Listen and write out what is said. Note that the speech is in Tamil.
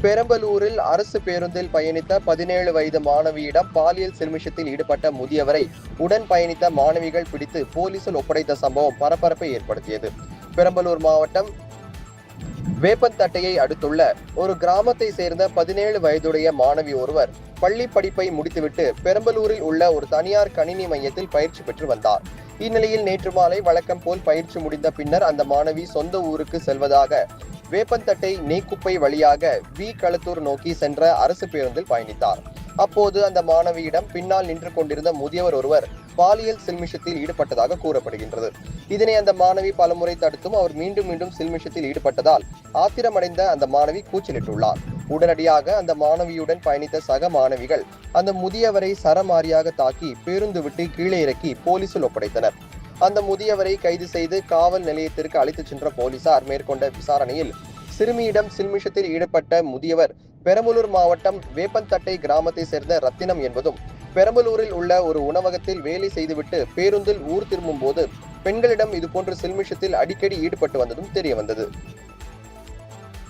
பெரம்பலூரில் அரசு பேருந்தில் பயணித்த 17 வயது மாணவியிடம் பாலியல் சில்மிஷத்தில் ஈடுபட்ட முதியவரை உடன் பயணித்த மாணவிகள் பிடித்து போலீசில் ஒப்படைத்த சம்பவம் பரபரப்பை ஏற்படுத்தியது. பெரம்பலூர் மாவட்டம் வேப்பந்தட்டையை அடுத்துள்ள ஒரு கிராமத்தை சேர்ந்த 17 வயதுடைய மாணவி ஒருவர் பள்ளி படிப்பை முடித்துவிட்டு பெரம்பலூரில் உள்ள ஒரு தனியார் கணினி மையத்தில் பயிற்சி பெற்று வந்தார். இந்நிலையில் நேற்று மாலை வழக்கம் போல் பயிற்சி முடிந்த பின்னர் அந்த மாணவி சொந்த ஊருக்கு செல்வதாக வேப்பந்தட்டை நெய்க்குப்பை வழியாக வி களத்தூர் நோக்கி சென்ற அரசு பேருந்தில் பயணித்தார். அப்போது அந்த மாணவியிடம் பின்னால் நின்று கொண்டிருந்த முதியவர் ஒருவர் பாலியல் சில்மிஷத்தில் ஈடுபட்டதாக கூறப்படுகின்றது. இதனை அந்த மாணவி பலமுறை தடுத்தும் அவர் மீண்டும் மீண்டும் சில்மிஷத்தில் ஈடுபட்டதால் ஆத்திரமடைந்த அந்த மாணவி கூச்சலிட்டுள்ளார். உடனடியாக அந்த மாணவியுடன் பயணித்த சக மாணவிகள் அந்த முதியவரை சரமாரியாக தாக்கி பேருந்து விட்டு கீழே இறக்கி போலீசில் ஒப்படைத்தனர். அந்த முதியவரை கைது செய்து காவல் நிலையத்திற்கு அழைத்துச் சென்ற போலீசார் மேற்கொண்ட விசாரணையில் சிறுமியிடம் சில்மிஷத்தில் ஈடுபட்ட முதியவர் பெரம்பலூர் மாவட்டம் வேப்பந்தட்டை கிராமத்தை சேர்ந்த ரத்தினம் என்பதும் பெரம்பலூரில் உள்ள ஒரு உணவகத்தில் வேலை செய்துவிட்டு பேருந்தில் ஊர் திரும்பும் போது பெண்களிடம் இதுபோன்ற சில்மிஷத்தில் அடிக்கடி ஈடுபட்டு வந்ததும் தெரிய வந்தது.